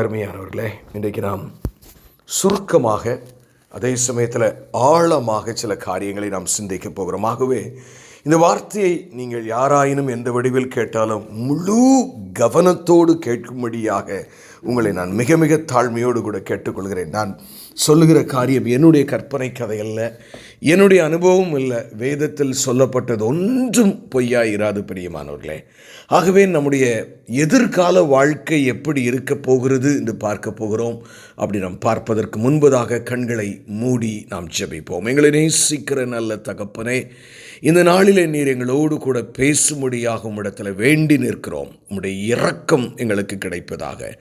அருமையானவர்களே, இன்றைக்கு நாம் சுருக்கமாக அதே சமயத்தில் ஆழமாக சில காரியங்களை நாம் சிந்திக்க போகிறோம். ஆகவே இந்த வார்த்தையை நீங்கள் யாராயினும் எந்த வடிவில் கேட்டாலும் முழு கவனத்தோடு கேட்கும்படியாக உங்களை நான் மிக மிக தாழ்மையோடு கூட கேட்டுக்கொள்கிறேன். நான் சொல்லுகிற காரியம் என்னுடைய கற்பனை கதை அல்ல, என்னுடைய அனுபவம் இல்லை. வேதத்தில் சொல்லப்பட்டது ஒன்றும் பொய்யாயிராது பிரியமானவர்களே. ஆகவே நம்முடைய எதிர்கால வாழ்க்கை எப்படி இருக்க போகிறது என்று பார்க்க போகிறோம். அப்படி நாம் பார்ப்பதற்கு முன்பதாக கண்களை மூடி நாம் ஜெபிப்போம். எங்களை நேசிக்கிற நல்ல தகப்பனே, இந்த நாளிலே நீர் எங்களோடு கூட பேசும்படியாக உம்மிடத்தில் வேண்டி நிற்கிறோம். உம்முடைய இரக்கம் எங்களுக்கு கிடைப்பதாக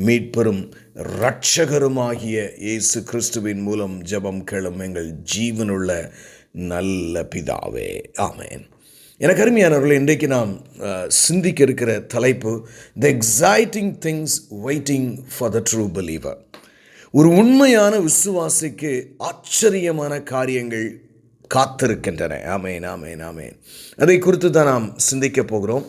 மீட்பெரும் இரட்சகருமாகிய இயேசு கிறிஸ்துவின் மூலம் ஜெபம் கேளும் எங்கள் ஜீவனுள்ள நல்ல பிதாவே, ஆமென். எனக்கு அருமையானவர்களே, இன்றைக்கு நாம் சிந்திக்க இருக்கிற தலைப்பு the exciting things waiting for the true believer. ஒரு உண்மையான விசுவாசிக்கு ஆச்சரியமான காரியங்கள் காத்திருக்கின்றன. ஆமேன், ஆமேன், ஆமேன். அதை குறித்து தான் நாம் சிந்திக்க போகிறோம்.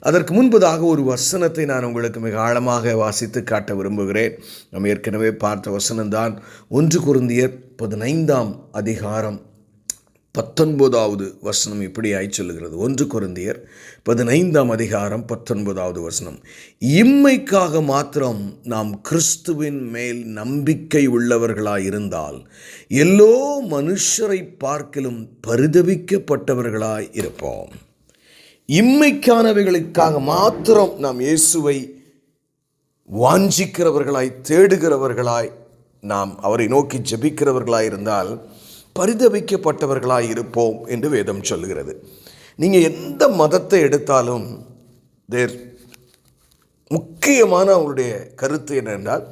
அதற்கு முன்பதாக ஒரு வசனத்தை நான் உங்களுக்கு மிக ஆழமாக வாசித்து காட்ட விரும்புகிறேன். நாம் ஏற்கனவே பார்த்த வசனம்தான் 1 கொரிந்தியர் 15ஆம் அதிகாரம் 19வது வசனம் இப்படியாய் சொல்லுகிறது. 1 கொரிந்தியர் 15ஆம் அதிகாரம் 19வது வசனம், இம்மைக்காக மாத்திரம் நாம் கிறிஸ்துவின் மேல் நம்பிக்கை உள்ளவர்களாயிருந்தால் எல்லோ மனுஷரை பார்க்கிலும் பரிதபிக்கப்பட்டவர்களாய் இருப்போம். இம்மைக்கானவைகளுக்காக மாத்திரம் நாம் இயேசுவை வாஞ்சிக்கிறவர்களாய், தேடுகிறவர்களாய், நாம் அவரை நோக்கி ஜெபிக்கிறவர்களாய் இருந்தால் பரிதபிக்கப்பட்டவர்களாய் இருப்போம் என்று வேதம் சொல்லுகிறது. நீங்கள் எந்த மதத்தை எடுத்தாலும் முக்கியமான அவங்களுடைய கருத்து என்னென்றால்,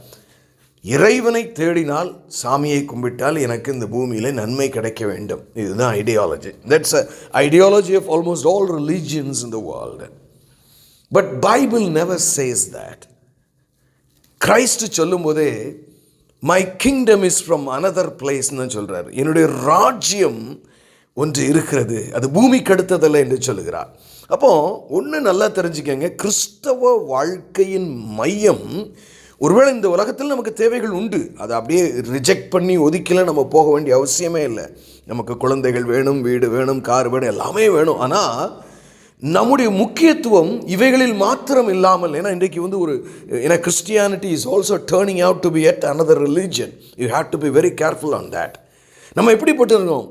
இறைவனை தேடினால், சாமியை கும்பிட்டால் எனக்கு இந்த பூமியில் நன்மை கிடைக்க வேண்டும். இதுதான் ideology. That's a ideology of almost all religions in the world. But Bible never says that. Christ சொல்லும் போதே my kingdom is from another பிளேஸ்ன்னு சொல்கிறார். என்னுடைய ராஜ்யம் ஒன்று இருக்கிறது, அது பூமிக்கு அடுத்ததல்ல என்று சொல்லுகிறார். அப்போது ஒன்று நல்லா தெரிஞ்சுக்கங்க, கிறிஸ்தவ வாழ்க்கையின் மையம், ஒருவேளை இந்த உலகத்தில் நமக்கு தேவைகள் உண்டு, அதை அப்படியே ரிஜெக்ட் பண்ணி ஒதுக்கல நம்ம போக வேண்டிய அவசியமே இல்லை. நமக்கு குழந்தைகள் வேணும், வீடு வேணும், கார் வேணும், எல்லாமே வேணும். ஆனால் நம்முடைய முக்கியத்துவம் இவைகளில் மாத்திரம் இல்லாமல், ஏன்னா இன்றைக்கு ஏன்னா Christianity is also turning out to be yet another religion. You have to be very careful on that. நம்ம எப்படிப்பட்டிருக்கோம்?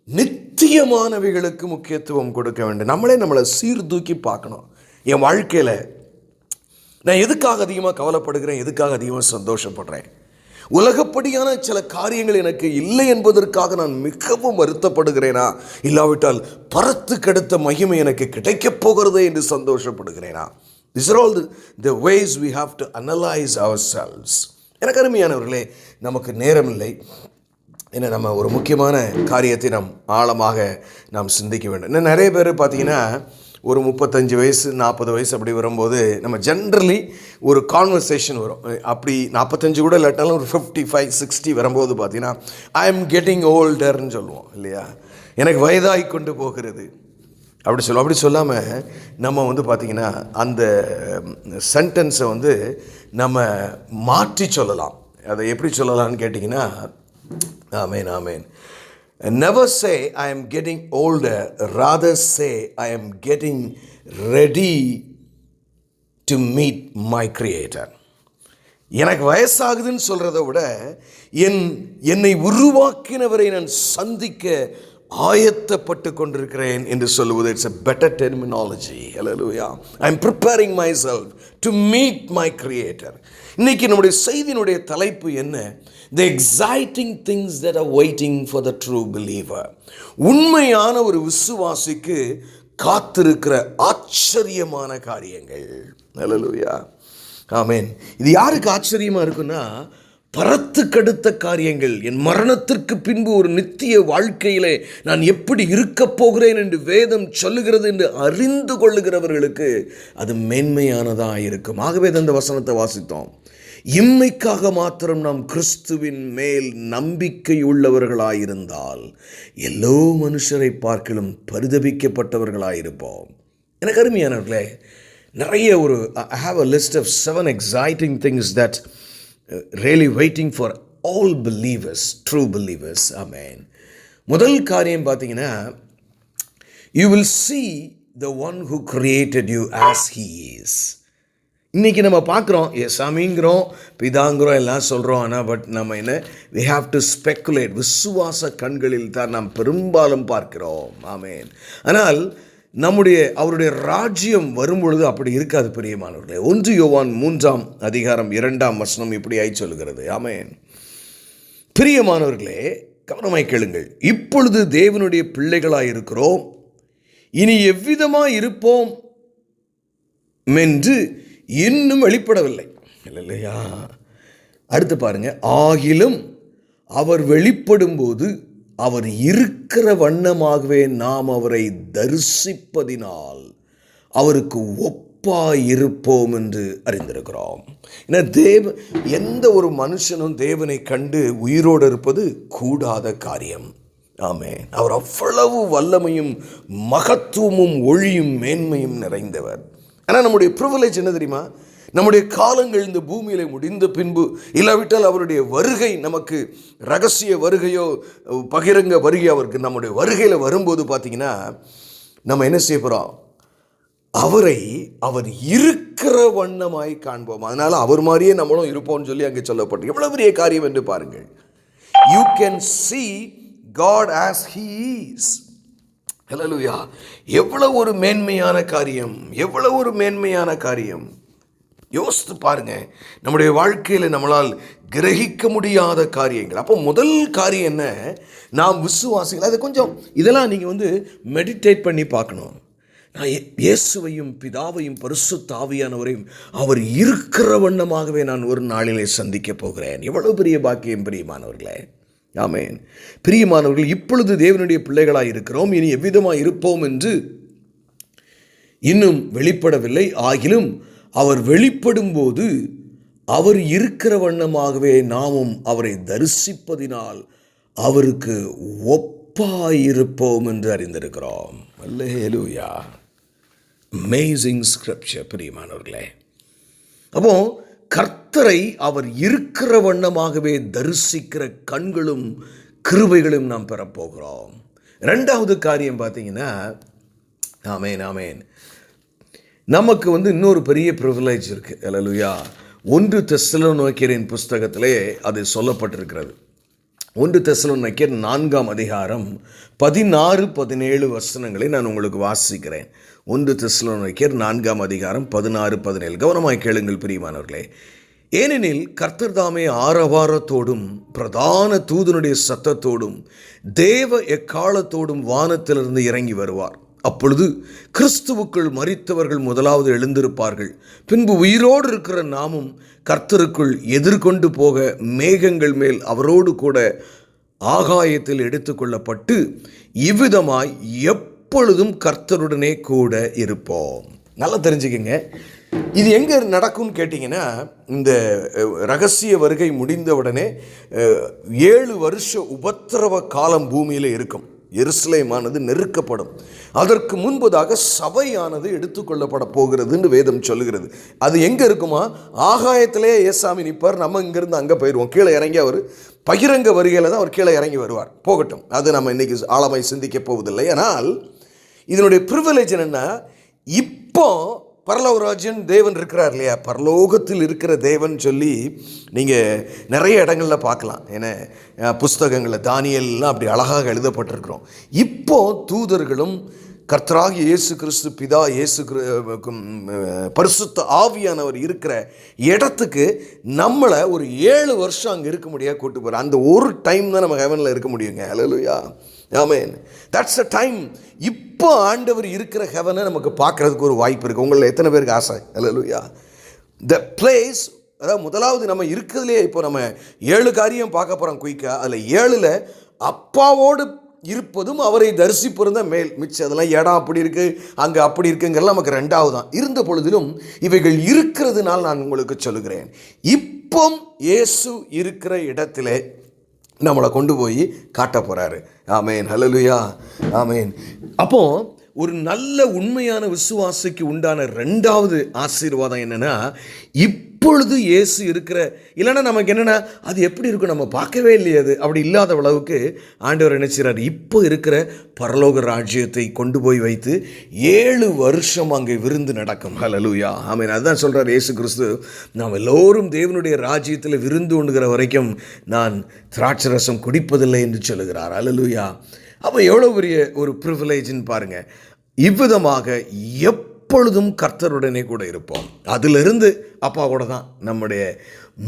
நித்தியமானவைகளுக்கு முக்கியத்துவம் கொடுக்க வேண்டும். நம்மளை சீர்தூக்கி பார்க்கணும். என் வாழ்க்கையில் நான் எதுக்காக அதிகமாக கவலைப்படுகிறேன், எதுக்காக அதிகமாக சந்தோஷப்படுறேன்? உலகப்படியான சில காரியங்கள் எனக்கு இல்லை என்பதற்காக நான் மிகவும் வருத்தப்படுகிறேனா, இல்லாவிட்டால் பரத்து கெடுத்த மகிமை எனக்கு கிடைக்கப் போகிறதே என்று சந்தோஷப்படுகிறேனா? These are all the ways we have to analyze ourselves. எனக்கு அருமையானவர்களே, நமக்கு நேரம் இல்லை. ஏன்னா நம்ம ஒரு முக்கியமான காரியத்தை நாம் ஆழமாக நாம் சிந்திக்க வேண்டும். இன்னும் நிறைய பேர் பார்த்தீங்கன்னா ஒரு 35 வயசு 40 வயசு அப்படி வரும்போது நம்ம ஜென்ரலி ஒரு கான்வர்சேஷன் வரும். அப்படி 45 கூட இல்லாட்டாலும் ஒரு 55, 60 வரும்போது பார்த்தீங்கன்னா ஐ எம் கெட்டிங் ஓல்டர்ன்னு சொல்லுவோம் இல்லையா? எனக்கு வயதாகி கொண்டு போகிறது அப்படி சொல்லுவோம். அப்படி சொல்லாமல் நம்ம பார்த்திங்கன்னா அந்த சென்டென்ஸை நம்ம மாற்றி சொல்லலாம். அதை எப்படி சொல்லலாம்னு கேட்டிங்கன்னா, ஆமேன், ஆமேன். Never say I am getting older, rather say I am getting ready to meet my Creator. எனக்கு வயசாகுதுன்னு சொல்கிறத விட என்னை உருவாக்கினவரை நான் சந்திக்க ஆயத்தப்பட்டு கொண்டிருக்கிறேன் என்று சொல்லுவது it's a better terminology. Hallelujah. I am preparing myself to meet my creator. இன்னைக்கு நம்முடைய செய்தியினுடைய தலைப்பு என்ன? The exciting things that are waiting for the true believer. உண்மையான ஒரு விசுவாசிக்கு காத்திருக்கிற ஆச்சரியமான காரியங்கள். Hallelujah. ஆமென். இது யாருக்கு ஆச்சரியமா இருக்குன்னா, பரத்துக்கடுத்த காரியங்கள், என் மரணத்திற்கு பின்பு ஒரு நித்திய வாழ்க்கையிலே நான் எப்படி இருக்கப் போகிறேன் என்று வேதம் சொல்லுகிறது என்று அறிந்து கொள்ளுகிறவர்களுக்கு அது மேன்மையானதாக இருக்கும். ஆகவே அந்த வசனத்தை வாசித்தோம். இம்மைக்காக மாத்திரம் நாம் கிறிஸ்துவின் மேல் நம்பிக்கை உள்ளவர்களாயிருந்தால் எல்லோ மனுஷரை பார்க்கலும் பரிதபிக்கப்பட்டவர்களாயிருப்போம். எனக்கு அருமையானவர்களே, நிறைய I have a list of 7 exciting things that really waiting for all believers, true believers. Amen. முதல் காரியம் பார்த்தீங்கன்னா, you will see the one who created you as he is. இன்னைக்கு நம்ம பார்க்குறோம், சாமிங்கிறோம், பிதாங்கிறோம், எல்லாம் சொல்கிறோம். ஆனால் நம்ம என்ன, we have to speculate. விசுவாச கண்களில் தான் நாம் பெரும்பாலும் பார்க்கிறோம். ஆமென். ஆனால் அவருடைய ராஜ்யம் வரும்பொழுது அப்படி இருக்காது பிரியமானவர்களே. 1 யோவான் 3ஆம் அதிகாரம் 2ஆம் வசனம் இப்படியாய் சொல்கிறது. ஆமென். பிரியமானவர்களே, கவனமாய் கேளுங்கள். இப்பொழுது தேவனுடைய பிள்ளைகளாய் இருக்கிறோம், இனி எவ்விதமாய் இருப்போம் என்று இன்னும் வெளிப்படவில்லை. இல்லையா? அடுத்து பாருங்க. ஆகிலும் அவர் வெளிப்படும் போது அவர் இருக்கிற வண்ணமாகவே நாம் அவரை தரிசிப்பதினால் அவருக்கு ஒப்பாயிருப்போம் என்று அறிந்திருக்கிறோம். ஏன்னா எந்த ஒரு மனுஷனும் தேவனை கண்டு உயிரோடு இருப்பது கூடாத காரியம். ஆமென். அவர் அவ்வளவு வல்லமையும் மகத்துவமும் ஒளியும் மேன்மையும் நிறைந்தவர். ஆனால் நம்முடைய ப்ரிவிலேஜ் என்ன தெரியுமா? நம்முடைய காலங்கள் இந்த பூமியில முடிந்த பின்பு, இல்லாவிட்டால் அவருடைய வருகை நமக்கு ரகசிய வருகையோ பகிரங்க வருகை அவருக்கு நம்முடைய வருகையில் வரும்போது பார்த்தீங்கன்னா, நம்ம என்ன செய்ய போகிறோம்? அவர் இருக்கிற வண்ணமாய் காண்போம். அதனால அவர் மாதிரியே நம்மளும் இருப்போம்னு சொல்லி அங்கே சொல்லப்பட்டு எவ்வளவு பெரிய காரியம் என்று பாருங்கள். You can see God as he is. ஹல்லேலூயா. எவ்வளவு ஒரு மேன்மையான காரியம், எவ்வளவு ஒரு மேன்மையான காரியம். யோசித்து பாருங்க, நம்முடைய வாழ்க்கையில் நம்மளால் கிரகிக்க முடியாத காரியங்கள். அப்போ முதல் காரியம் என்ன? நாம் விசுவாசிகள். அது கொஞ்சம் இதெல்லாம் நீங்கள் மெடிடேட் பண்ணி பார்க்கணும். நான் இயேசுவையும் பிதாவையும் பரிசுத்த ஆவியானவரையும் அவர் இருக்கிற வண்ணமாகவே நான் ஒரு நாளிலே சந்திக்க போகிறேன். எவ்வளவு பெரிய பாக்கியம் பிரியமானவர்களே. ஆமென். பிரியமானவர்கள், இப்பொழுது தேவனுடைய பிள்ளைகளாய் இருக்கிறோம், இனி எவ்விதமாய் இருப்போம் என்று இன்னும் வெளிப்படவில்லை. ஆகிலும் அவர் வெளிப்படும் போது அவர் இருக்கிற வண்ணமாகவே நாமும் அவரை தரிசிப்பதினால் அவருக்கு ஒப்பாயிருப்போம் என்று அறிந்திருக்கிறோம். அல்லேலூயா. அமேசிங் ஸ்கிரிப்சர் பிரியமானவர்களே. அப்போ கர்த்தரை அவர் இருக்கிற வண்ணமாகவே தரிசிக்கிற கண்களும் கிருபைகளும் நாம் பெறப்போகிறோம். 2வது காரியம் பார்த்தீங்கன்னா, ஆமென் ஆமென், நமக்கு இன்னொரு பெரிய ப்ரிவிலேஜ் இருக்குது. அல்லேலூயா. 1 தெசலோனிக்கேயரின் புஸ்தகத்திலே அது சொல்லப்பட்டிருக்கிறது. 1 தெசலோனிக்கேயர் 4ஆம் அதிகாரம் 16-17 வசனங்களை நான் உங்களுக்கு வாசிக்கிறேன். 1 தெசலோனிக்கேயர் 4ஆம் அதிகாரம் 16-17. கவனமாய் கேளுங்கள் பிரியமானவர்களே. ஏனெனில் கர்த்தர் தாமே ஆரவாரத்தோடும் பிரதான தூதனுடைய சத்தத்தோடும் தேவ எக்காலத்தோடும் வானத்திலிருந்து இறங்கி வருவார். அப்பொழுது கிறிஸ்துவுக்குள் மரித்தவர்கள் முதலாவது எழுந்திருப்பார்கள். பின்பு உயிரோடு இருக்கிற நாமும் கர்த்தருக்குள் எதிர்கொண்டு போக மேகங்கள் மேல் அவரோடு கூட ஆகாயத்தில் எடுத்துக்கொள்ளப்பட்டு இவ்விதமாய் எப்பொழுதும் கர்த்தருடனே கூட இருப்போம். நல்லா தெரிஞ்சுக்கங்க, இது எங்கே நடக்கும்னு கேட்டிங்கன்னா, இந்த ரகசிய வருகை முடிந்தவுடனே 7 வருஷ உபத்திரவ காலம் பூமியில் இருக்கும். எருசலேமானது நெருக்கப்படும். அதற்கு முன்பதாக சபையானது எடுத்துக்கொள்ளப்பட போகிறது என்று வேதம் சொல்லுகிறது. அது எங்கே இருக்குமா? ஆகாயத்திலே ஏசாமி நிற்பார், நம்ம இங்கேருந்து அங்கே போயிடுவோம். கீழே இறங்கி அவர் பகிரங்க வருகையில் தான் அவர் கீழே இறங்கி வருவார். போகட்டும், அது நம்ம இன்றைக்கி ஆழமாய் சிந்திக்க போவதில்லை. ஆனால் இதனுடைய ப்ரிவிலேஜ் என்னென்னா, இப்போ பரலோக ராஜ்யம் தேவன் இருக்கிறார் இல்லையா, பரலோகத்தில் இருக்கிற தேவன் சொல்லி நீங்கள் நிறைய இடங்களில் பார்க்கலாம். ஏன்னா புஸ்தகங்களில் தானியல்லாம் அப்படி அழகாக எழுதப்பட்டிருக்கிறோம். இப்போ தூதர்களும் கர்த்தராகிய இயேசு கிறிஸ்து பிதா பரிசுத்த ஆவியானவர் இருக்கிற இடத்துக்கு நம்மளை ஒரு 7 வருஷம் அங்கே இருக்க முடியாது கூட்டு போகிறோம். அந்த ஒரு டைம் தான் நம்ம ஹெவனில் இருக்க முடியுங்க. Hallelujah, amen. That's a time. இப்போ ஆண்டவர் இருக்கிற ஹெவனை நமக்கு பார்க்குறதுக்கு ஒரு வாய்ப்பு இருக்குது. உங்களில் எத்தனை பேருக்கு ஆசை? ஹல்லேலூயா. த பிளேஸ், அதாவது முதலாவது நம்ம இருக்கிறதுலையே இப்போ நம்ம 7 காரியம் பார்க்க போகிறோம் குயிக்காக. அதில் 7ல் அப்பாவோடு இருப்பதும் அவரை தரிசிப்பதும் தான் மேல். மிச்சம் அதெல்லாம் இடம் அப்படி இருக்குது, அங்கே அப்படி இருக்குங்கிறலாம் நமக்கு 2வது தான். இருந்த பொழுதிலும் இவைகள் இருக்கிறதுனால் நான் உங்களுக்கு சொல்லுகிறேன், இப்போ இயேசு இருக்கிற இடத்துல நம்மளை கொண்டு போய் காட்ட போகிறாரு. ஆமேன், ஹல்லேலூயா, ஆமேன். அப்போ ஒரு நல்ல உண்மையான விசுவாசிக்கு உண்டான 2வது ஆசீர்வாதம் என்னென்னா, இப்பொழுது இயேசு இருக்கிற, இல்லைன்னா நமக்கு என்னென்னா அது எப்படி இருக்கும், நம்ம பார்க்கவே இல்லையே, அது அப்படி இல்லாத அளவுக்கு ஆண்டவர் நினைச்சார். இப்போ இருக்கிற பரலோக ராஜ்யத்தை கொண்டு போய் வைத்து 7 வருஷம் அங்கே விருந்து நடக்கும். ஹல்லேலூயா, ஆமென். அதுதான் சொல்கிறார் இயேசு கிறிஸ்து, நாம் எல்லோரும் தேவனுடைய ராஜ்யத்தில் விருந்து உண்ணுகிற வரைக்கும் நான் திராட்சரசம் குடிப்பதில்லை என்று சொல்லுகிறார். ஹல்லேலூயா. அப்போ எவ்வளோ பெரிய ஒரு ப்ரிவிலேஜ்னு பாருங்கள். இவ்விதமாக எப்பொழுதும் கர்த்தருடனே கூட இருப்போம். அதிலிருந்து அப்பா கூட தான் நம்முடைய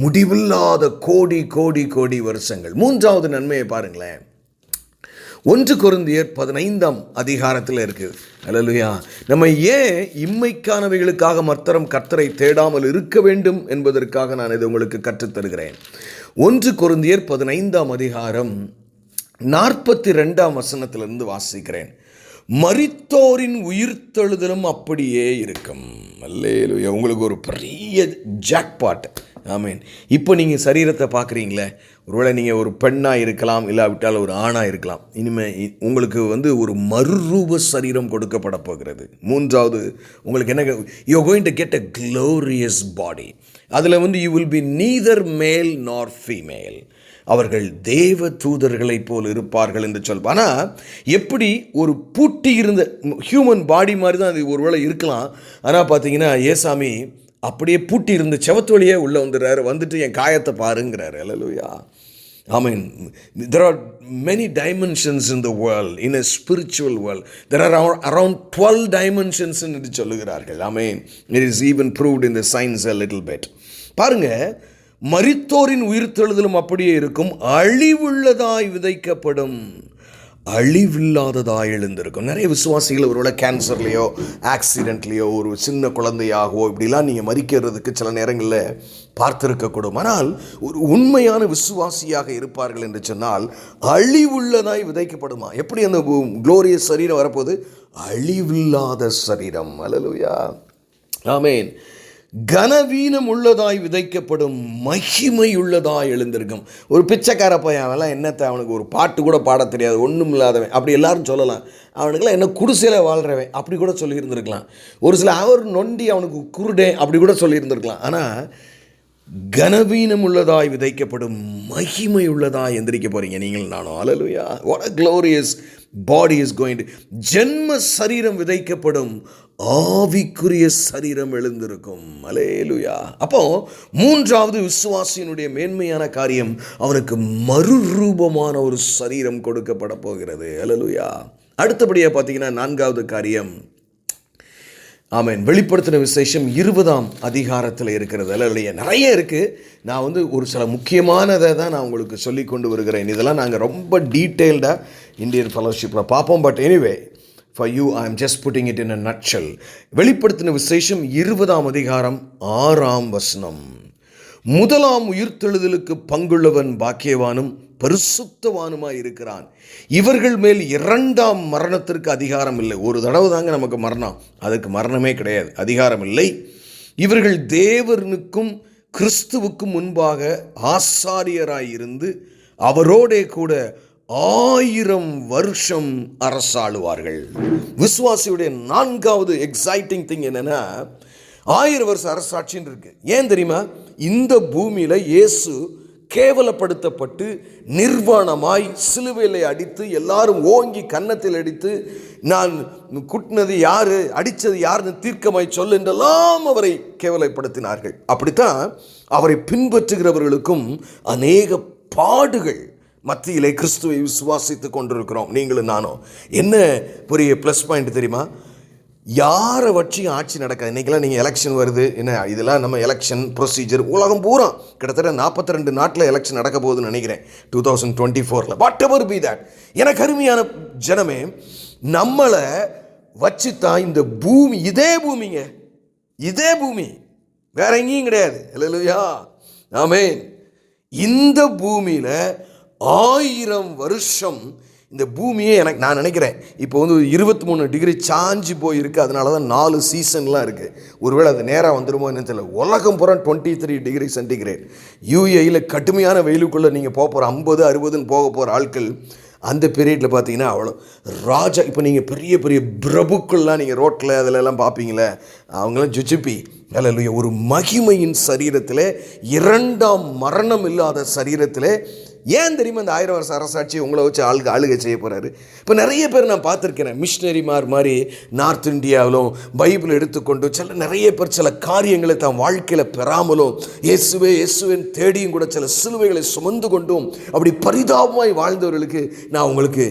முடிவில்லாத கோடி கோடி கோடி வருஷங்கள். 3வது நன்மையை பாருங்களேன். 1 கொரிந்தியர் 15ஆம் அதிகாரத்தில் இருக்குது. ஹல்லேலூயா. நம்ம ஏன் இம்மைக்கானவைகளுக்காக மத்தரம் கர்த்தரை தேடாமல் இருக்க வேண்டும் என்பதற்காக நான் இதை உங்களுக்கு கற்றுத்தருகிறேன். 1 கொரிந்தியர் 15ஆம் அதிகாரம் 42ஆம் வசனத்திலிருந்து வாசிக்கிறேன். மரித்தோரின் உயிர்த்தெழுதலும் அப்படியே இருக்கும். அல்லேலூயா. உங்களுக்கு ஒரு பெரிய ஜாக்பாட். ஆமீன். இப்போ நீங்கள் சரீரத்தை பார்க்குறீங்களே, ஒருவேளை நீங்கள் ஒரு பெண்ணாக இருக்கலாம், இல்லாவிட்டால் ஒரு ஆணாக இருக்கலாம். இனிமேல் உங்களுக்கு ஒரு மறுரூப சரீரம் கொடுக்கப்பட போகிறது. 3வது உங்களுக்கு என்ன, you are going to get a glorious body. அதில் யூ வில் பி நீதர் மேல் நார் ஃபீமேல். அவர்கள் தேவ தூதர்களை போல் இருப்பார்கள் என்று சொல்வார். ஆனால் எப்படி ஒரு பூட்டி இருந்த ஹியூமன் பாடி மாதிரி தான் அது ஒருவேளை இருக்கலாம். ஆனால் பார்த்தீங்கன்னா ஏசாமி அப்படியே பூட்டி இருந்த செவத்து வழியே உள்ளே வந்துட்டு என் காயத்தை பாருங்கிறாரு. ஹல்லேலூயா, ஆமென். There are many dimensions in the world, in a spiritual world. There are around 12 dimensions என்று சொல்லுகிறார்கள். ஆமென். It is even proved in the science a little bit. பாருங்க, மரித்தோரின் உயிர்த்தெழுதலும் அப்படியே இருக்கும், அழிவுள்ளதாய் விதைக்கப்படும், அழிவில்லாததாய் எழுந்திருக்கும். நிறைய விசுவாசிகள் ஒருவேளை கேன்சர்லேயோ ஆக்சிடென்ட்லேயோ ஒரு சின்ன குழந்தையாகவோ இப்படிலாம் நீங்கள் மரிக்கிறதுக்கு சில நேரங்களில் பார்த்துருக்கக்கூடும். ஆனால் ஒரு உண்மையான விசுவாசியாக இருப்பார்கள் என்று சொன்னால் அழிவுள்ளதாய் விதைக்கப்படுமா. எப்படி அந்த குளோரியஸ் சரீரம் வரப்போது? அழிவில்லாத சரீரம். ஹல்லேலூயா, ஆமென். கனவீனம் உள்ளதாய் விதைக்கப்படும், மகிமை உள்ளதாய் எழுந்திருக்கும். ஒரு பிச்சைக்கார பையன், அவெல்லாம் என்னத்தை, அவனுக்கு ஒரு பாட்டு கூட பாட தெரியாது, ஒன்றும் இல்லாதவன், அப்படி எல்லாரும் சொல்லலாம். அவனுக்கெல்லாம் என்ன குடிசையில் வாழ்கிறவன் அப்படி கூட சொல்லியிருந்திருக்கலாம். ஒரு சில அவர் நொண்டி, அவனுக்கு குருடே அப்படி கூட சொல்லியிருந்திருக்கலாம். ஆனால் கனவீனம் உள்ளதாய் விதைக்கப்படும், மகிமை உள்ளதாய் எந்திரிக்க போகிறீங்க நீங்கள் நானும். Hallelujah. What a glorious body is going to. ஜென்ம சரீரம் விதைக்கப்படும், ஆவிக்குரிய சரீரம் எழுந்திருக்கும். ஹல்லேலூயா. அப்போ 3வது விசுவாசியினுடைய மேன்மையான காரியம், அவனுக்கு மறுரூபமான ஒரு சரீரம் கொடுக்கப்பட போகிறது. ஹல்லேலூயா. அடுத்தபடியாக பார்த்தீங்கன்னா 4வது காரியம், ஆமென், வெளிப்படுத்தின விசேஷம் 20ஆம் அதிகாரத்தில் இருக்கிறது. அல்லையா, நிறைய இருக்குது. நான் ஒரு சில முக்கியமானதை தான் நான் உங்களுக்கு சொல்லி கொண்டு வருகிறேன். இதெல்லாம் நாங்கள் ரொம்ப டீட்டெயில்டாக இந்தியன் ஃபெலோஷிப்பில் பார்ப்போம். But anyway, for you I am just putting it in a nutshell. வெளிப்படுத்தின விசேஷம் 20ஆம் அதிகாரம் 6ஆம் வசனம். முதலாம் உயிர்த்தெழுதலுக்கு பங்குள்ளவன் பாக்கியவானும் பரிசுத்தவானுமாய் இருக்கிறான். இவர்கள் மேல் 2ஆம் மரணத்திற்கு அதிகாரம் இல்லை. ஒரு தடவை தாங்க நமக்கு மரணம், அதுக்கு மரணமே கிடையாது, அதிகாரம் இல்லை. இவர்கள் தேவனுக்கும் கிறிஸ்துவுக்கும் முன்பாக ஆசாரியராய் இருந்து அவரோடே கூட 1000 வருஷம் அரசாளுவார்கள். விசுவாசியுடைய 4வது எக்ஸைட்டிங் திங் என்னன்னா, 1000 வருஷம் அரசாட்சின்னு இருக்கு. ஏன் தெரியுமா? இந்த பூமியில் இயேசு கேவலப்படுத்தப்பட்டு நிர்வாணமாய் சிலுவையில் அடித்து எல்லாரும் ஓங்கி கன்னத்தில் அடித்து நான் குட்டினது யாரு அடித்தது யாருன்னு தீர்க்கமாய் சொல் என்றெல்லாம் அவரை கேவலப்படுத்தினார்கள். அப்படித்தான் அவரை பின்பற்றுகிறவர்களுக்கும் அநேக பாடுகள் மத்தியிலே கிறிஸ்துவை விசுவாசித்து கொண்டிருக்கிறோம். நீங்களும் நானும். என்ன பெரிய ப்ளஸ் பாயிண்ட் தெரியுமா? யாரை வச்சியும் ஆட்சி நடக்காது. இன்றைக்கெல்லாம் நீங்கள் எலெக்ஷன் வருது, என்ன இதெல்லாம் நம்ம எலெக்ஷன் ப்ரொசீஜர் உலகம் பூரா கிட்டத்தட்ட 42 நாட்டில் எலெக்ஷன் நடக்க போகுதுன்னு நினைக்கிறேன் 2024. What ever be that. எனக்கு அருமையான ஜனமே, நம்மளை வச்சுத்தான் இந்த பூமி, இதே பூமிங்க, இதே பூமி, வேற எங்கேயும் கிடையாது. அல்லேலூயா, ஆமென். இந்த பூமியில் 1000 வருஷம் இந்த பூமியே நான் நினைக்கிறேன் இப்போ 23 டிகிரி சாஞ்சி போயிருக்கு. அதனால தான் 4 சீசன்லாம் இருக்குது. ஒருவேளை அது நேராக வந்துடுமோ என்னன்னு தெரியல. உலகம் பூரா 23 டிகிரி சென்டிகிரேட். யூஏயில் கடுமையான வெயிலுக்குள்ளே நீங்கள் போக போகிற 50, 60ன்னு போக போகிற ஆட்கள் அந்த பீரியடில் பார்த்தீங்கன்னா அவ்வளோ ராஜா. இப்போ நீங்கள் பெரிய பெரிய பிரபுக்கள்லாம் நீங்கள் ரோட்டில் அதிலெல்லாம் பார்ப்பீங்களே, அவங்களாம் ஜுஜிப்பி. அல்லேலூயா. ஒரு மகிமையின் சரீரத்தில், 2ஆம் மரணம் இல்லாத சரீரத்தில். ஏன் தெரியுமா இந்த 1000 வருஷ அரசாட்சி உங்களை வச்சு ஆளுகை செய்ய போகிறாரு? இப்போ நிறைய பேர் நான் பார்த்துருக்கிறேன், மிஷினரிமார் மாதிரி நார்த் இந்தியாவிலும் பைபிள் எடுத்துக்கொண்டு நிறைய பேர் சில காரியங்களை தான் வாழ்க்கையில் பெறாமலும் இயேசுவேன் தேடியும் கூட சில சிலுவைகளை சுமந்து கொண்டும் அப்படி பரிதாபமாய் வாழ்ந்தவர்களுக்கு நான் உங்களுக்கு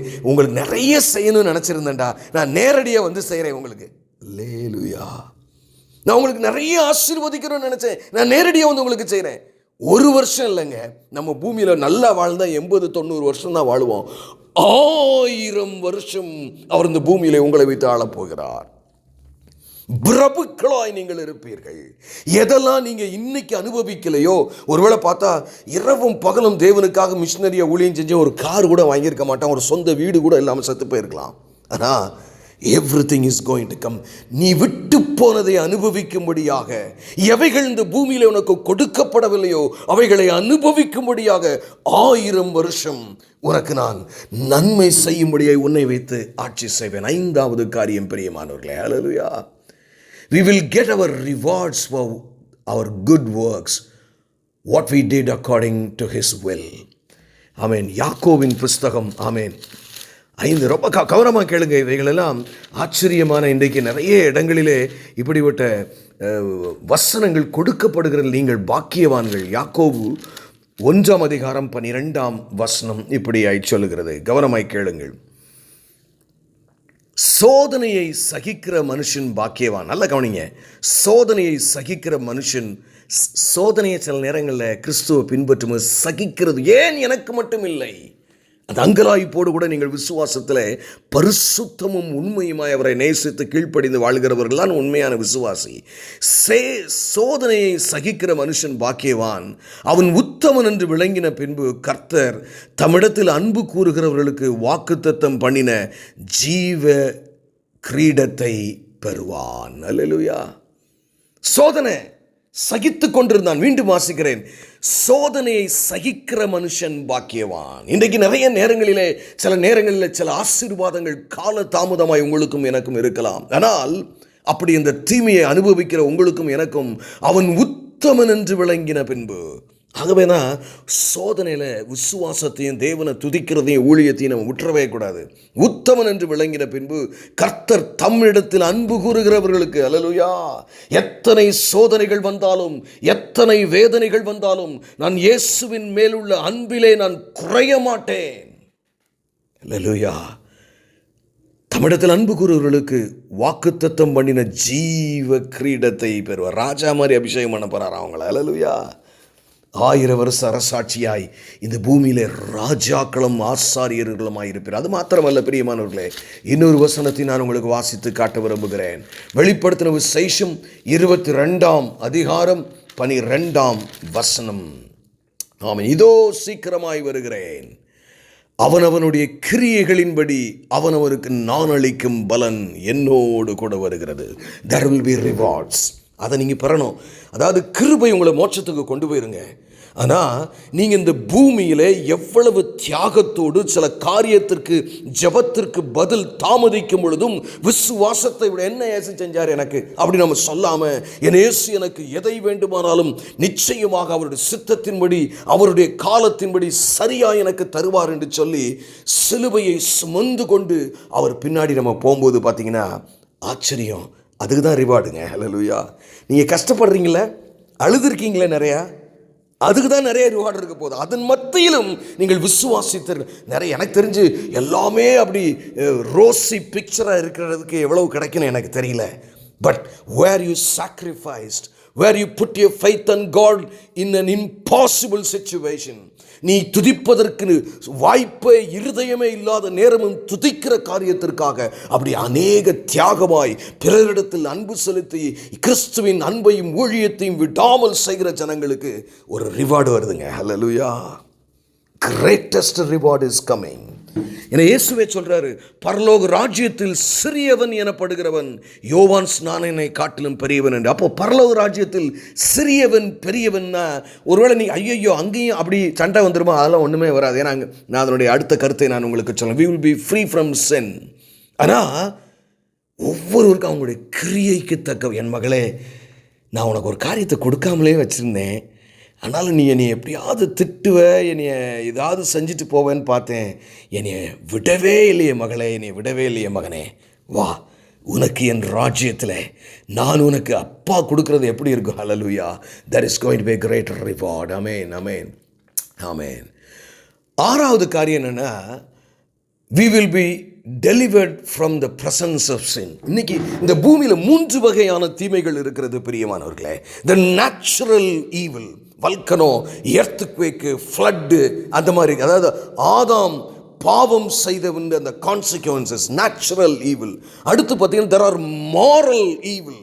நிறைய செய்யணும்னு நினச்சிருந்தேன்டா. நான் நேரடியாக வந்து செய்கிறேன் உங்களுக்கு. அல்லேலூயா. நான் உங்களுக்கு நிறைய ஆசீர்வதிக்கணும்னு நினச்சேன், நான் நேரடியாக வந்து உங்களுக்கு செய்கிறேன். 1 வருஷம் இல்லைங்க, நம்ம பூமியில் நல்லா வாழ்ந்தால் 80-90 வருஷம் தான் வாழுவோம். 1000 வருஷம் அவர் இந்த பூமியில உங்களை வைத்து ஆளப்போகிறார். பிரபுக்களாய் நீங்கள் இருப்பீர்கள். எதெல்லாம் நீங்க இன்னைக்கு அனுபவிக்கலையோ, ஒருவேளை பார்த்தா இரவும் பகலும் தேவனுக்காக மிஷினரியா ஊழியம் செஞ்ச ஒரு கார் கூட வாங்கியிருக்க மாட்டான், ஒரு சொந்த வீடு கூட இல்லாமல் செத்து போயிருக்கலாம். ஆனால் everything is going to come. நீ விட்டு போனதை அனுபவிக்கும்படியாக, எவைகள் இந்த பூமியில உனக்கு கொடுக்கப்படவில்லையோ அவைகளை அனுபவிக்கும்படியாக 1000 வருஷம் உனக்கு நான் நன்மை செய்யும்படியாக உன்னை வைத்து ஆட்சி செய்வேன். 5வது காரியம் பிரியமானவர்களே, ஹல்லேலூயா. We will get our rewards for our good works, what we did according to his will. ஆமென். யாக்கோபின் புஸ்தகம், ஆமென், 5. ரொம்ப கவனமாக கேளுங்க. இவைகளெல்லாம் ஆச்சரியமான, இன்றைக்கு நிறைய இடங்களிலே இப்படிப்பட்ட வசனங்கள் கொடுக்கப்படுகிற நீங்கள் பாக்கியவான்கள். யாக்கோபு 1ஆம் அதிகாரம் 12ஆம் வசனம் இப்படியாய் சொல்லுகிறது. கவனமாய் கேளுங்கள். சோதனையை சகிக்கிற மனுஷன் பாக்கியவான். நல்ல கவனிங்க. சோதனையை சகிக்கிற மனுஷன், சோதனையை சில நேரங்களில் கிறிஸ்துவை பின்பற்றும் சகிக்கிறது. ஏன் எனக்கு மட்டும் இல்லை, அந்த அங்கலாய்ப்போடு கூட நீங்கள் விசுவாசத்தில் பரிசுத்தமும் உண்மையுமாய் அவரை நேசித்து கீழ்ப்படிந்து வாழ்கிறவர்கள் தான் உண்மையான விசுவாசி. சோதனையை சகிக்கிற மனுஷன் பாக்கியவான், அவன் உத்தமன் என்று விளங்கின பின்பு கர்த்தர் தம்மிடத்தில் அன்பு கூறுகிறவர்களுக்கு வாக்குத்தத்தம் பண்ணின ஜீவ கிரீடத்தை பெறுவான். அல்லேலூயா. சோதனை சகித்து கொண்டிருந்தான். மீண்டும் வாசிக்கிறேன், சோதனையை சகிக்கிற மனுஷன் பாக்கியவான். இன்றைக்கு நிறைய நேரங்களிலே, சில நேரங்களில் சில ஆசீர்வாதங்கள் கால தாமதமாய் உங்களுக்கும் எனக்கும் இருக்கலாம். ஆனால் அப்படி இந்த தீமையை அனுபவிக்கிற உங்களுக்கும் எனக்கும் அவன் உத்தமன் என்று விளங்கின பின்பு, ஆகவே தான் சோதனையில் விசுவாசத்தையும் தேவனை துதிக்கிறதையும் ஊழியத்தையும் நம்ம விட்டுறவே கூடாது. உத்தமன் என்று விளங்கின பின்பு கர்த்தர் தம்மிடத்தில் அன்பு கூறுகிறவர்களுக்கு, அல்லேலூயா, எத்தனை சோதனைகள் வந்தாலும், எத்தனை வேதனைகள் வந்தாலும், நான் இயேசுவின் மேலுள்ள அன்பிலே நான் குறைய மாட்டேன். அல்லேலூயா. தம்மிடத்தில் அன்பு கூறுகிறவர்களுக்கு வாக்குத்தத்தம் பண்ணின ஜீவ கிரீடத்தை பெறுவார். ராஜா மாதிரி அபிஷேகம் பண்ண போறார் அவங்கள. அல்லேலூயா. 1000 வருஷ அரசாட்சியாய் இந்த பூமியில ராஜாக்களும் ஆசாரியர்களுமாய் இருப்பார். அது மாத்திரமல்ல பிரியமானவர்களே, இன்னொரு வசனத்தை நான் உங்களுக்கு வாசித்து காட்ட விரும்புகிறேன். வெளிப்படுத்தின விசேஷம் 22ஆம் அதிகாரம் 12ஆம் வசனம். ஆமென். இதோ சீக்கிரமாய் வருகிறேன், அவனவனுடைய கிரியைகளின்படி அவனவருக்கு நான் அளிக்கும் பலன் என்னோடு கூட வருகிறது. There will be rewards. அதை நீங்கள் பெறணும். அதாவது கிருபை உங்களை மோட்சத்துக்கு கொண்டு போயிருங்க. ஆனால் நீங்கள் இந்த பூமியில் எவ்வளவு தியாகத்தோடு சில காரியத்திற்கு ஜெபத்திற்கு பதில் தாமதிக்கும் பொழுதும் விசுவாசத்தை விட என்ன இயேசு செஞ்சார் எனக்கு அப்படி நம்ம சொல்லாமல், என் இயேசு எனக்கு எதை வேண்டுமானாலும் நிச்சயமாக அவருடைய சித்தத்தின்படி அவருடைய காலத்தின்படி சரியாக எனக்கு தருவார் என்று சொல்லி சிலுவையை சுமந்து கொண்டு அவர் பின்னாடி நம்ம போகும்போது பார்த்தீங்கன்னா ஆச்சரியம். அதுக்கு தான் ரிவார்டுங்க. ஹல்லேலூயா. நீங்கள் கஷ்டப்படுறீங்களே, அழுதுருக்கீங்களே நிறையா, அதுக்கு தான் நிறைய ரிவார்டு இருக்க போகுது. அதன் மத்தியிலும் நீங்கள் விசுவாசித்தீர்கள். நிறைய எனக்கு தெரிஞ்சு எல்லாமே அப்படி ரோசி பிக்சராக இருக்கிறதுக்கு எவ்வளவு கிடைக்குன்னு எனக்கு தெரியல. But where you sacrificed, where you put your faith on God in an impossible situation. நீ துதிப்பதற்கு வாய்ப்பே இருதயமே இல்லாத நேரமும் துதிக்கிற காரியத்திற்காக அப்படி அநேக தியாகமாய் பிறரிடத்தில் அன்பு செலுத்தி கிறிஸ்துவின் அன்பையும் ஊழியத்தையும் விடாமல் செய்கிற ஜனங்களுக்கு ஒரு ரிவார்டு வருதுங்க. ஹல்லேலூயா. greatest reward is coming. என இயேசுவே சொல்றாரு, பரலோக ராஜ்யத்தில் சிறியவன் எனப்படுகிறவன் யோவான் ஸ்நானனை காட்டிலும் பெரியவன் என்று. அப்போ பரலோக ராஜ்யத்தில் சிறியவன் பெரியவன்னா, ஒருவேளை நீ ஐயோ அங்கேயும் அப்படி சண்டை வந்துருமா? அதெல்லாம் ஒன்றுமே வராது. ஏன்னா நான் அதனுடைய அடுத்த கருத்தை நான் உங்களுக்கு சொல்லுவேன். we will be free from sin. ஆனால் ஒவ்வொருவருக்கும் அவங்களுடைய கிரியைக்கு தக்க, என் மகளே நான் உனக்கு ஒரு காரியத்தை கொடுக்காமலே வச்சுருந்தேன், ஆனாலும் நீ என்னை எப்படியாவது திட்டுவ, என்னைய ஏதாவது செஞ்சுட்டு போவேன்னு பார்த்தேன், என்னைய விடவே இல்லையே மகளே, என்னைய விடவே இல்லையே மகனே, வா உனக்கு என் ராஜ்யத்தில் நான் உனக்கு அப்பா கொடுக்கறது எப்படி இருக்கும்? ஹல்லேலூயா. there is going to be a great reward. ஆமென், ஆமென், ஆமென். ஆறாவது காரியம் என்னென்னா, we will be delivered from the presence of sin. இன்னைக்கு இந்த பூமியில் 3 வகையான தீமைகள் இருக்கிறது பிரியமானவர்களே. the natural evil, volcano, earthquake, flood, அந்த மாதிரி, அதாவது ஆதாம் பாவம் செய்த அந்த கான்சிக்வன்சஸ், நேச்சுரல் ஈவில். அடுத்து பார்த்தீங்கன்னா there are moral evil.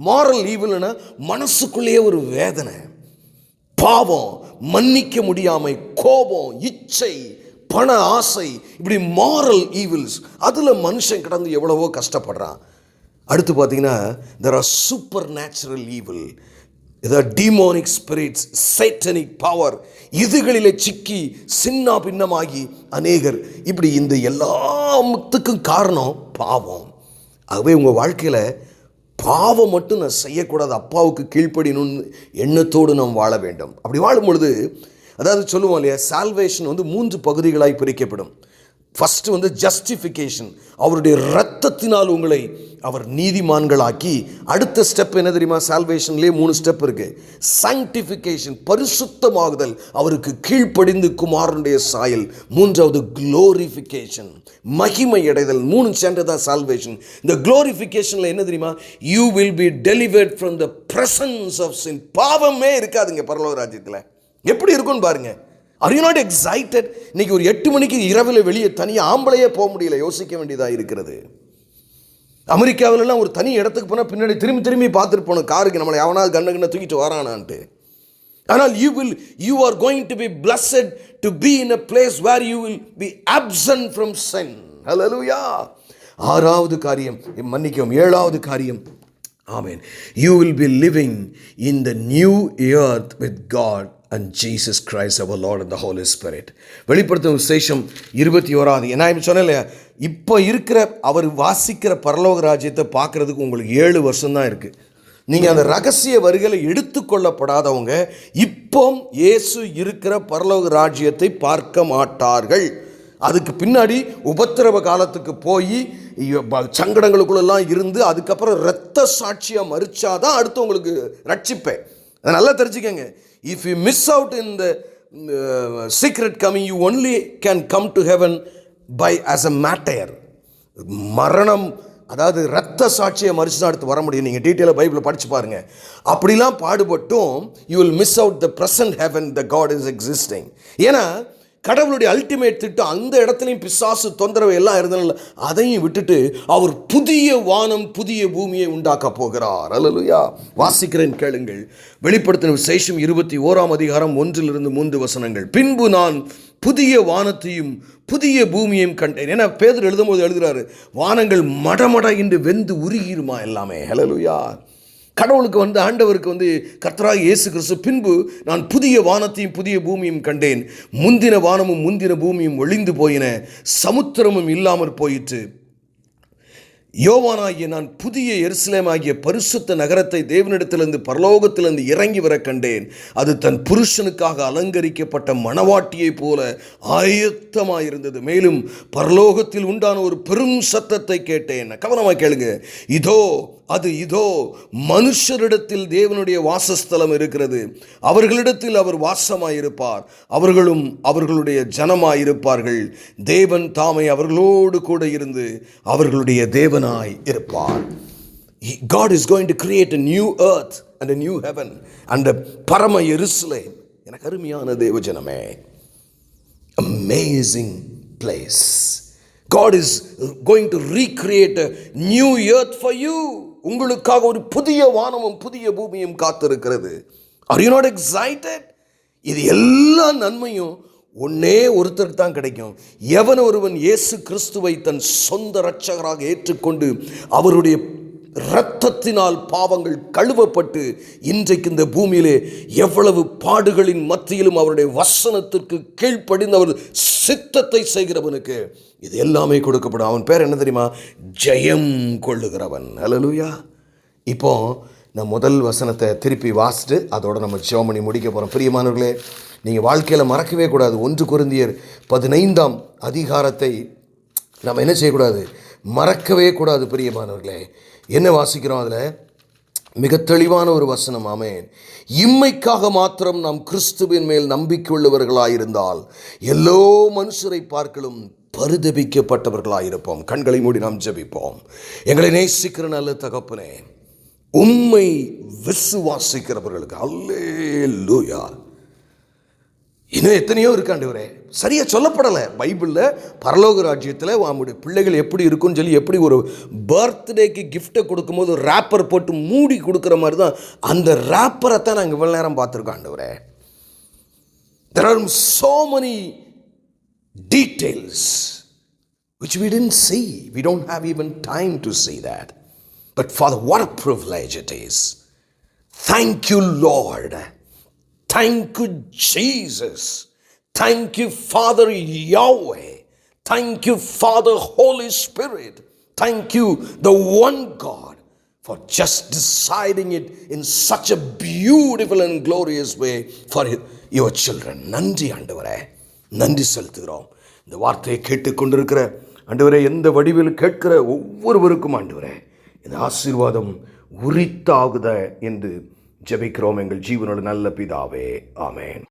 Moral ஈவில்னா மனசுக்குள்ளேயே ஒரு வேதனை, பாவம், மன்னிக்க முடியாமை, கோபம், இச்சை, பண ஆசை, இப்படி மாரல் ஈவில்ஸ். அதில் மனுஷன் கிடந்து எவ்வளவோ கஷ்டப்படுறான். அடுத்து பார்த்தீங்கன்னா there are supernatural evil. ஏதாவது டீமோனிக் ஸ்பிரிட்ஸ், சைட்டனிக் பவர், இதுகளில் சிக்கி சின்ன பின்னமாகி அநேகர் இப்படி இந்த எல்லாத்துக்கும் காரணம் பாவம். ஆகவே உங்கள் வாழ்க்கையில் பாவம் மட்டும் நான் செய்யக்கூடாது, அப்பாவுக்கு கீழ்ப்படியணும்னு எண்ணத்தோடு நாம் வாழ வேண்டும். அப்படி வாழும் பொழுது, அதாவது சொல்லுவோம் இல்லையா, சால்வேஷன் 3 பகுதிகளாய் பிரிக்கப்படும். ஃபஸ்ட்டு ஜஸ்டிஃபிகேஷன், அவருடைய இரத்தத்தினால் உங்களை அவர் நீதிமான்களாக்கி. அடுத்த ஸ்டெப் என்ன தெரியுமா? சால்வேஷன்லேயே 3 ஸ்டெப் இருக்கு. சாங்டிஃபிகேஷன், பரிசுத்தமாகுதல், அவருக்கு கீழ்ப்படிந்து குமாரனுடைய சாயல். 3வது குளோரிஃபிகேஷன், மகிமை அடைதல். 3 சேர்ந்து தான் சால்வேஷன். இந்த குளோரிஃபிகேஷனில் என்ன தெரியுமா? You will be delivered from the presence of sin. பாவமே இருக்காதுங்க பரலோக ராஜ்யத்தில். எப்படி இருக்குன்னு பாருங்க. Are you not excited? இன்னைக்கு ஒரு 8 மணிக்கு இரவில் வெளியே தனியாக ஆம்பளையே போக முடியல, யோசிக்க வேண்டியதாக இருக்கிறது. அமெரிக்காவிலலாம் ஒரு தனி இடத்துக்கு போனால் பின்னாடி திரும்பி பார்த்துட்டு போகணும் காருக்கு, நம்மளை எவனாவது கண்ண தூக்கிட்டு வரானான்ட்டு. ஆனால் you are going to be blessed to be in a place where you will be absent from sin. Hallelujah. 6வது காரியம், மன்னிக்கவும், 7வது காரியம், ஆமென், you will be living in the new earth with God and Jesus Christ our Lord and the Holy Spirit. வெளிப்படுத்தும் விசேஷம் 21. நான் சொன்னேன், இப்போ இருக்கிற அவர் வாசிக்கிற பரலோக ராஜ்யத்தை பார்க்கறதுக்கு உங்களுக்கு 7 வருஷம் தான் இருக்குது. நீங்கள் அந்த ரகசிய வரிகளை எடுத்துக்கொள்ளப்படாதவங்க இப்போ இயேசு இருக்கிற பரலோக ராஜ்யத்தை பார்க்க மாட்டார்கள். அதுக்கு பின்னாடி உபத்திரவ காலத்துக்கு போய் சங்கடங்களுக்குள்ளெல்லாம் இருந்து அதுக்கப்புறம் இரத்த சாட்சியாக மறிச்சாதான் அடுத்து உங்களுக்கு ரட்சிப்பேன். அதை நல்லா தெரிஞ்சுக்கங்க. If you miss out in the secret coming, you only can come to heaven by as a martyr. மரணம், அதாவது இரத்த சாட்சியை மறிச்சு தான் அடுத்து வர முடியும். நீங்கள் டீட்டெயிலாக பைபிளை படித்து பாருங்கள். அப்படிலாம் பாடுபட்டும் you will miss out the present heaven that God is existing. ஏன்னா கடவுளுடைய அல்டிமேட் திட்டம் அந்த இடத்துலையும் பிசாசு தொந்தரவு எல்லாம் இருந்தனால அதையும் விட்டுட்டு அவர் புதிய வானம் புதிய பூமியை உண்டாக்க போகிறார். அல்லேலூயா. வாசிக்கிறேன், கேளுங்கள். வெளிப்படுத்தின விசேஷம் 21ஆம் அதிகாரம் 1-3 வசனங்கள். பின்பு நான் புதிய வானத்தையும் புதிய பூமியையும் கண்டேன். ஏன்னா பேதுரு எழுதும்போது எழுதுகிறாரு, வானங்கள் மடமட என்று வெந்து உருகிருமா எல்லாமே. அல்லேலூயா. கடவுளுக்கு ஆண்டவருக்கு கர்த்தராகிய இயேசு கிறிஸ்து பின்பு நான் புதிய வானத்தையும் புதிய பூமியும் கண்டேன், முந்தின வானமும் முந்தின பூமியும் ஒளிந்து போயின, சமுத்திரமும் இல்லாமற் போயிற்று. யோவானாகிய நான் புதிய எருசலேம் ஆகிய பரிசுத்த நகரத்தை தேவனிடத்திலிருந்து பரலோகத்திலிருந்து இறங்கி வர கண்டேன். அது தன் புருஷனுக்காக அலங்கரிக்கப்பட்ட மணவாட்டியைப் போல ஆயத்தமாயிருந்தது. மேலும் பரலோகத்தில் உண்டான ஒரு பெரும் சத்தத்தை கேட்டேன். கவனமாக கேளுங்க. இதோ மனுஷரிடத்தில் தேவனுடைய வாசஸ்தலம் இருக்கிறது, அவர்களிடத்தில் அவர் வாசமாயிருப்பார், அவர்களும் அவர்களுடைய ஜனமாயிருப்பார்கள். தேவன் தாமே அவர்களோடு கூட இருந்து அவர்களுடைய தேவனாய் இருப்பார். God is going to create a new earth and a new heaven and a பரம எருசலேம். எனக்கு அருமையான தேவஜனமே, amazing place. God is going to recreate a new earth for you. உங்களுக்காக ஒரு புதிய வானமும் புதிய பூமியும் காத்திருக்கிறது. Are you not excited? இது எல்லா நன்மையும் ஒன்னே ஒருத்தருக்கு தான் கிடைக்கும். எவன் ஒருவன் இயேசு கிறிஸ்துவை தன் சொந்த இரட்சகராக ஏற்றுக்கொண்டு அவருடைய இரத்தத்தினால் பாவங்கள் கழுவப்பட்டு இன்றைக்கு இந்த பூமியிலே எவ்வளவு பாடுகளின் மத்தியிலும் அவருடைய வசனத்திற்கு கீழ்ப்படிந்து அவர் சித்தத்தை செய்கிறவனுக்கு இது எல்லாமே கொடுக்கப்படும். அவன் பேர் என்ன தெரியுமா? ஜெயம் கொள்ளுகிறவன். ஹல்லேலூயா. இப்போ நான் முதல் வசனத்தை திருப்பி வாசிட்டு அதோட நம்ம ஜெபம் பண்ணி முடிக்க போகிறோம். பிரியமானவர்களே, நீங்கள் வாழ்க்கையில் மறக்கவே கூடாது. 1 கொரிந்தியர் 15ஆம் அதிகாரத்தை நம்ம என்ன செய்யக்கூடாது? மறக்கவே கூடாது. பிரியமானவர்களே, என்ன வாசிக்கிறோம்? அதில் மிக தெளிவான ஒரு வசனம். ஆமென். இம்மைக்காக மாத்திரம் நாம் கிறிஸ்துவின் மேல் நம்பிக்கை உள்ளவர்களாயிருந்தால் எல்லோ மனுஷரை பார்க்கலும் பரிதபிக்கப்பட்டவர்களாயிருப்போம். கண்களை மூடி நாம் ஜெபிப்போம். எங்களை நேசிக்கிற நல்ல தகப்பனே, உம்மை விசுவாசிக்கிறவர்களுக்கு அல்லேலூயா. இன்னும் எத்தனையோ இருக்காண்டவரே, சரியாக சொல்லப்படலை பைபிளில். பரலோக ராஜ்யத்தில் அவனுடைய பிள்ளைகள் எப்படி இருக்குன்னு சொல்லி, எப்படி ஒரு பர்த்டேக்கு கிஃப்ட்டை கொடுக்கும்போது ஒரு ரேப்பர் போட்டு மூடி கொடுக்குற மாதிரி தான் அந்த ரேப்பரை தான் நாங்கள் இவ்வளோ நேரம் பார்த்துருக்கோம் ஆண்டவரே. There are so many details which we didn't see. We don't have even time to see that. But Father, what a privilege it is. Thank you, Lord. Thank you, Jesus. Thank you, Father Yahweh. Thank you, Father Holy Spirit. Thank you, the one God, for just deciding it in such a beautiful and glorious way for your children. நன்றி ஆண்டவரே, நன்றி செலுத்துகிறோம். இந்த வார்த்தையை கேட்டுக்கொண்டிருக்கிற ஆண்டவரே, எந்த வடிவில் கேட்கிற ஒவ்வொருவருக்கும் ஆண்டவரே, இந்த ஆசீர்வாதம் உரித்தாகுத என்று ஜெபிக்கிறோம் எங்கள் ஜீவனோட நல்ல பிதாவே. ஆமென்.